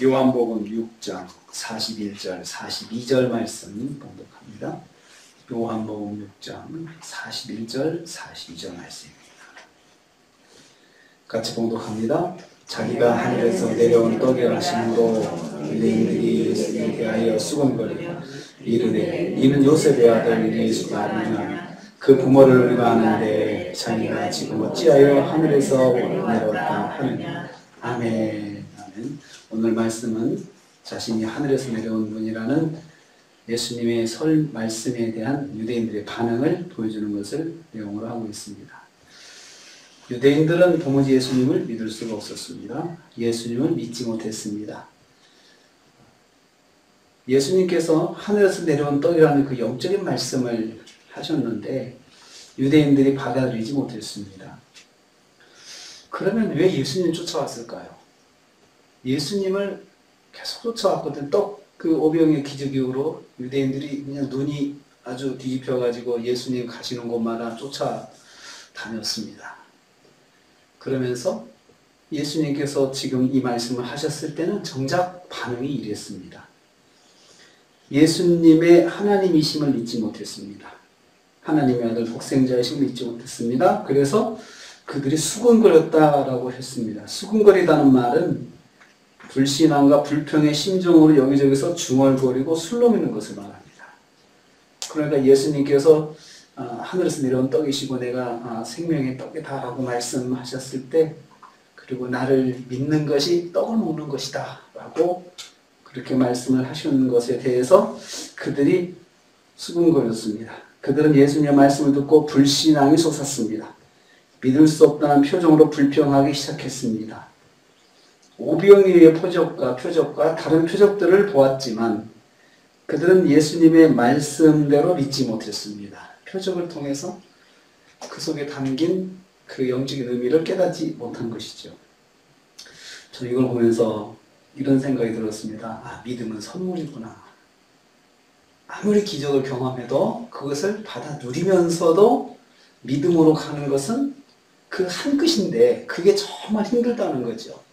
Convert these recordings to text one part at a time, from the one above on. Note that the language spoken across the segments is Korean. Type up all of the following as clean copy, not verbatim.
요한복음 6장 41절 42절 말씀 봉독합니다. 요한복음 6장 41절 42절 말씀입니다. 같이 봉독합니다. 자기가 하늘에서 내려온 떡의 하심으로 유대인들이 예수에 대하여 수군거리고 이르되 이는 요셉의 아들 예수가 아니냐. 그 부모를 의뢰하는데 자기가 지금 어찌하여 하늘에서 내려왔다 하느냐. 아멘. 아멘. 오늘 말씀은 자신이 하늘에서 내려온 분이라는 예수님의 설 말씀에 대한 유대인들의 반응을 보여주는 것을 내용으로 하고 있습니다. 유대인들은 도무지 예수님을 믿을 수가 없었습니다. 예수님을 믿지 못했습니다. 예수님께서 하늘에서 내려온 떡이라는 그 영적인 말씀을 하셨는데 유대인들이 받아들이지 못했습니다. 그러면 왜 예수님 쫓아왔을까요? 예수님을 계속 쫓아왔거든. 그 오병의 기적 이후로 유대인들이 그냥 눈이 아주 뒤집혀가지고 예수님 가시는 곳마다 쫓아다녔습니다. 그러면서 예수님께서 지금 이 말씀을 하셨을 때는 정작 반응이 이랬습니다. 예수님의 하나님이심을 믿지 못했습니다. 하나님의 아들 독생자이심을 믿지 못했습니다. 그래서 그들이 수군거렸다라고 했습니다. 수군거리다는 말은 불신앙과 불평의 심정으로 여기저기서 중얼거리고 술렁이는 것을 말합니다. 그러니까 예수님께서 하늘에서 내려온 떡이시고 내가 생명의 떡이다 라고 말씀하셨을 때 그리고 나를 믿는 것이 떡을 먹는 것이다 라고 그렇게 말씀을 하시는 것에 대해서 그들이 수군거렸습니다. 그들은 예수님의 말씀을 듣고 불신앙이 솟았습니다. 믿을 수 없다는 표정으로 불평하기 시작했습니다. 오병이어의 표적과 다른 표적들을 보았지만 그들은 예수님의 말씀대로 믿지 못했습니다. 표적을 통해서 그 속에 담긴 그 영적인 의미를 깨닫지 못한 것이죠. 저는 이걸 보면서 이런 생각이 들었습니다. 믿음은 선물이구나. 아무리 기적을 경험해도 그것을 받아 누리면서도 믿음으로 가는 것은 그 한 끝인데 그게 정말 힘들다는 거죠.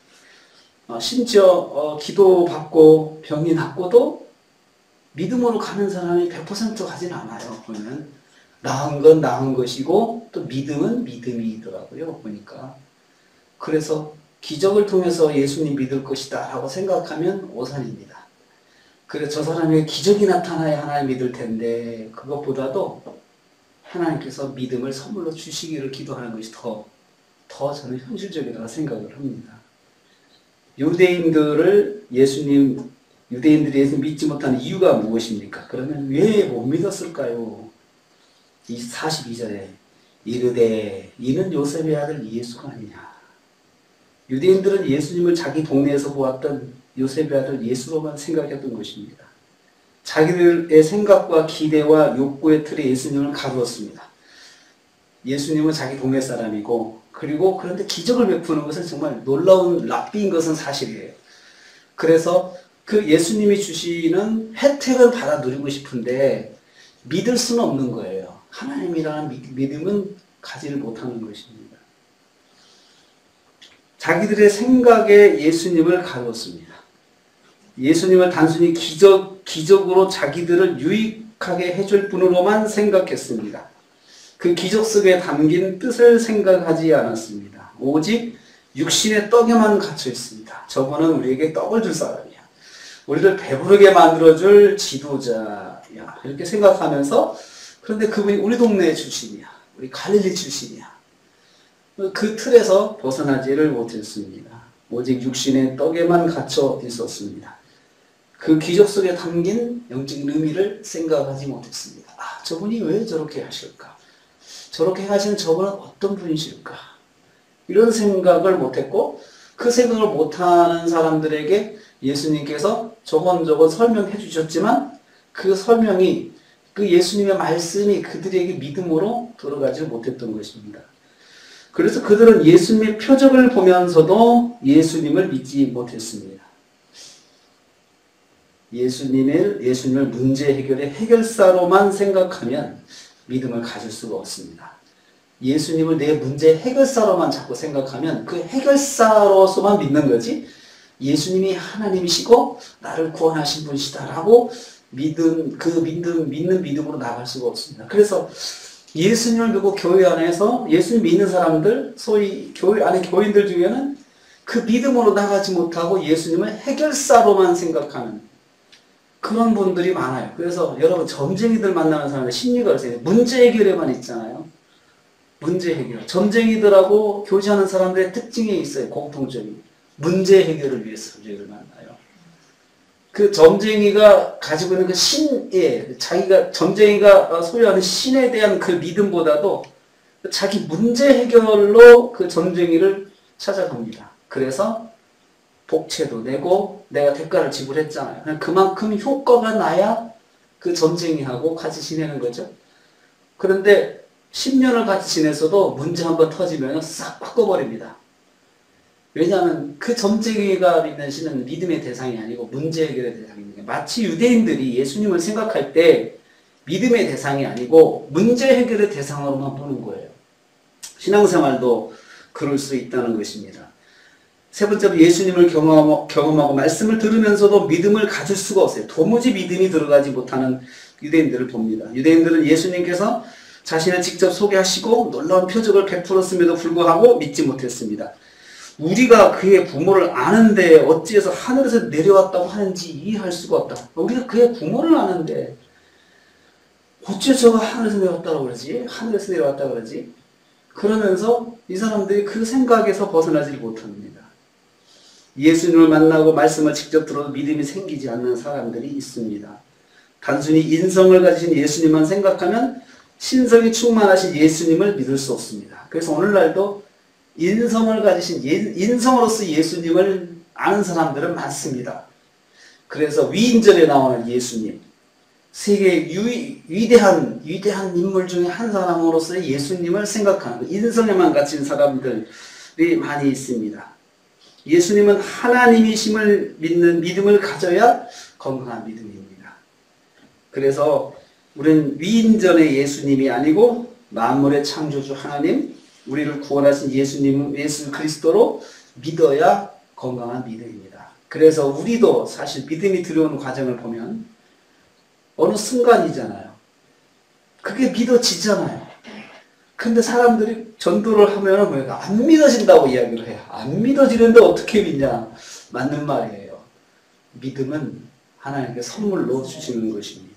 심지어 기도받고 병이 낫고도 믿음으로 가는 사람이 100% 가진 않아요. 보면 나은 건 나은 것이고 또 믿음은 믿음이더라고요. 보니까. 그래서 기적을 통해서 예수님 믿을 것이다 라고 생각하면 오산입니다. 그래서 저 사람에게 기적이 나타나야 하나님 믿을 텐데 그것보다도 하나님께서 믿음을 선물로 주시기를 기도하는 것이 더 저는 현실적이라고 생각을 합니다. 유대인들이 예수 믿지 못하는 이유가 무엇입니까? 그러면 왜 못 믿었을까요? 이 42절에 이르되 이는 요셉의 아들 예수가 아니냐. 유대인들은 예수님을 자기 동네에서 보았던 요셉의 아들 예수로만 생각했던 것입니다. 자기들의 생각과 기대와 욕구의 틀에 예수님을 가두었습니다. 예수님은 자기 동네 사람이고 그런데 기적을 베푸는 것은 정말 놀라운 랍비인 것은 사실이에요. 그래서 그 예수님이 주시는 혜택을 받아 누리고 싶은데 믿을 수는 없는 거예요. 하나님이라는 믿음은 가지를 못하는 것입니다. 자기들의 생각에 예수님을 가두었습니다. 예수님을 단순히 기적으로 자기들을 유익하게 해줄 분으로만 생각했습니다. 그 기적 속에 담긴 뜻을 생각하지 않았습니다. 오직 육신의 떡에만 갇혀 있습니다. 저분은 우리에게 떡을 줄 사람이야. 우리를 배부르게 만들어줄 지도자야. 이렇게 생각하면서 그런데 그분이 우리 동네 출신이야. 우리 갈릴리 출신이야. 그 틀에서 벗어나지를 못했습니다. 오직 육신의 떡에만 갇혀 있었습니다. 그 기적 속에 담긴 영적인 의미를 생각하지 못했습니다. 저분이 왜 저렇게 하실까? 저렇게 하시는 저분은 어떤 분이실까? 이런 생각을 못했고 그 생각을 못하는 사람들에게 예수님께서 저건 설명해 주셨지만 그 설명이 그 예수님의 말씀이 그들에게 믿음으로 들어가지 못했던 것입니다. 그래서 그들은 예수님의 표적을 보면서도 예수님을 믿지 못했습니다. 예수님을 문제 해결의 해결사로만 생각하면 믿음을 가질 수가 없습니다. 예수님을 내 문제 해결사로만 자꾸 생각하면 그 해결사로서만 믿는 거지 예수님이 하나님이시고 나를 구원하신 분이시다라고 믿는 믿음으로 나갈 수가 없습니다. 그래서 예수님을 믿고 교회 안에서 예수님 믿는 사람들, 소위 교회 안에 교인들 중에는 그 믿음으로 나가지 못하고 예수님을 해결사로만 생각하는 그런 분들이 많아요. 그래서 여러분 점쟁이들 만나는 사람들 심리가 그래서 문제 해결에만 있잖아요. 문제 해결. 점쟁이들하고 교제하는 사람들의 특징이 있어요. 공통적인. 문제 해결을 위해서 점쟁이를 만나요. 그 점쟁이가 가지고 있는 그 신에, 점쟁이가 소유하는 신에 대한 그 믿음보다도 자기 문제 해결로 그 점쟁이를 찾아갑니다. 그래서 복채도 내고 내가 대가를 지불했잖아요. 그만큼 효과가 나야 그 점쟁이하고 같이 지내는 거죠. 그런데 10년을 같이 지냈어도 문제 한번 터지면 싹 바꿔버립니다. 왜냐하면 그 점쟁이가 믿는 신은 믿음의 대상이 아니고 문제 해결의 대상입니다. 마치 유대인들이 예수님을 생각할 때 믿음의 대상이 아니고 문제 해결의 대상으로만 보는 거예요. 신앙생활도 그럴 수 있다는 것입니다. 세 번째로 예수님을 경험하고 말씀을 들으면서도 믿음을 가질 수가 없어요. 도무지 믿음이 들어가지 못하는 유대인들을 봅니다. 유대인들은 예수님께서 자신을 직접 소개하시고 놀라운 표적을 베풀었음에도 불구하고 믿지 못했습니다. 우리가 그의 부모를 아는데 어찌해서 하늘에서 내려왔다고 하는지 이해할 수가 없다. 우리가 그의 부모를 아는데 어찌해서 저가 하늘에서 내려왔다고 그러지? 하늘에서 내려왔다고 그러지? 그러면서 이 사람들이 그 생각에서 벗어나지 못합니다. 예수님을 만나고 말씀을 직접 들어도 믿음이 생기지 않는 사람들이 있습니다. 단순히 인성을 가지신 예수님만 생각하면 신성이 충만하신 예수님을 믿을 수 없습니다. 그래서 오늘날도 인성을 가지신 인성으로서 예수님을 아는 사람들은 많습니다. 그래서 위인전에 나오는 예수님, 세계 위대한 인물 중에 한 사람으로서의 예수님을 생각하는 인성에만 갇힌 사람들이 많이 있습니다. 예수님은 하나님이심을 믿는 믿음을 가져야 건강한 믿음입니다. 그래서 우리는 위인전의 예수님이 아니고 만물의 창조주 하나님, 우리를 구원하신 예수 그리스도로 믿어야 건강한 믿음입니다. 그래서 우리도 사실 믿음이 들어오는 과정을 보면 어느 순간이잖아요. 그게 믿어지잖아요. 근데 사람들이 전도를 하면 뭐예요? 안 믿어진다고 이야기를 해요. 안 믿어지는데 어떻게 믿냐? 맞는 말이에요. 믿음은 하나님께 선물로 주시는 것입니다.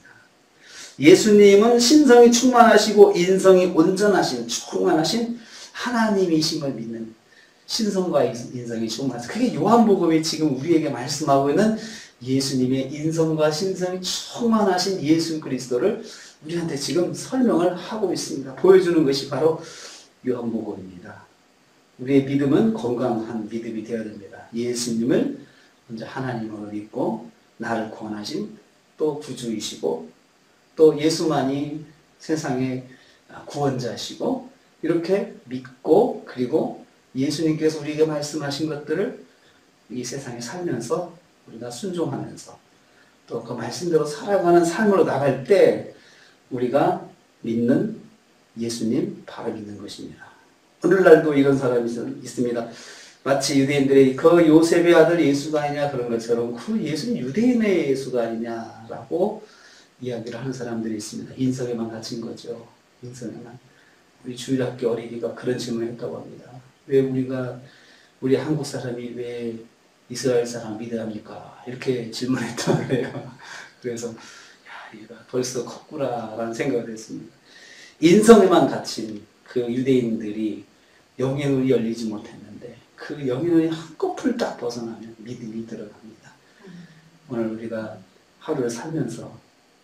예수님은 신성이 충만하시고 인성이 온전하신 충만하신 하나님이심을 믿는 신성과 인성이 충만하신 그게 요한복음이 지금 우리에게 말씀하고 있는 예수님의 인성과 신성이 충만하신 예수 그리스도를 우리한테 지금 설명을 하고 있습니다. 보여주는 것이 바로 요한복음입니다. 우리의 믿음은 건강한 믿음이 되어야 됩니다. 예수님을 먼저 하나님으로 믿고 나를 구원하신 또 구주이시고 또 예수만이 세상의 구원자시고 이렇게 믿고 그리고 예수님께서 우리에게 말씀하신 것들을 이 세상에 살면서 우리가 순종하면서 또 그 말씀대로 살아가는 삶으로 나갈 때 우리가 믿는 예수님 바로 믿는 것입니다. 오늘날도 이런 사람이 있습니다. 마치 유대인들이 그 요셉의 아들 예수가 아니냐 그런 것처럼 그 예수는 유대인의 예수가 아니냐라고 이야기를 하는 사람들이 있습니다. 인성에만 갇힌 거죠. 인성에만. 우리 주일학교 어린이가 그런 질문을 했다고 합니다. 왜 우리 한국 사람이 왜 이스라엘 사람 믿어합니까? 이렇게 질문했다고 해요. 그래서 얘가 벌써 컸구나라는 생각을 했습니다. 인성에만 갇힌 그 유대인들이 영의 눈이 열리지 못했는데 그 영의 눈이 한꺼풀 딱 벗어나면 믿음이 들어갑니다. 오늘 우리가 하루를 살면서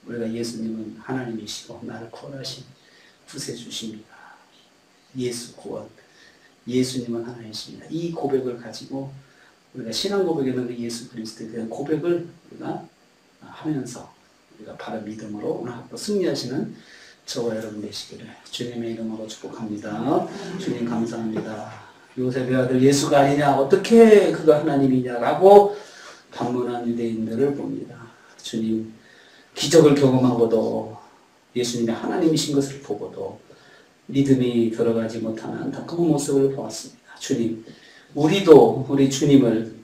우리가 예수님은 하나님이시고 나를 구원하신 구세주십니다. 예수 구원, 예수님은 하나님이십니다. 이 고백을 가지고 우리가 신앙 고백에는 그 예수 그리스도에 대한 고백을 우리가 하면서 우리가 바른 믿음으로 오늘 하루 승리하시는 저와 여러분 되시기를 주님의 이름으로 축복합니다. 주님 감사합니다. 요셉의 아들 예수가 아니냐 어떻게 그가 하나님이냐라고 반문한 유대인들을 봅니다. 주님 기적을 경험하고도 예수님이 하나님이신 것을 보고도 믿음이 들어가지 못하는 안타까운 모습을 보았습니다. 주님, 우리도 우리 주님을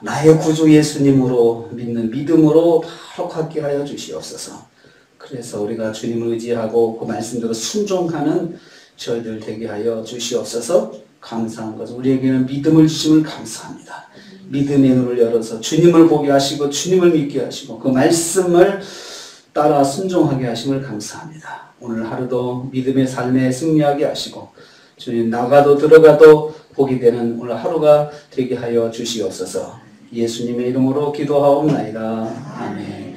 나의 구주 예수님으로 믿는 믿음으로 바로 갖게 하여 주시옵소서. 그래서 우리가 주님을 의지하고 그 말씀대로 순종하는 저희들 되게 하여 주시옵소서. 감사한 것은 우리에게는 믿음을 주심을 감사합니다. 믿음의 눈을 열어서 주님을 보게 하시고 주님을 믿게 하시고 그 말씀을 따라 순종하게 하심을 감사합니다. 오늘 하루도 믿음의 삶에 승리하게 하시고 주님 나가도 들어가도 복이 되는 오늘 하루가 되게 하여 주시옵소서. 예수님의 이름으로 기도하옵나이다. 아멘.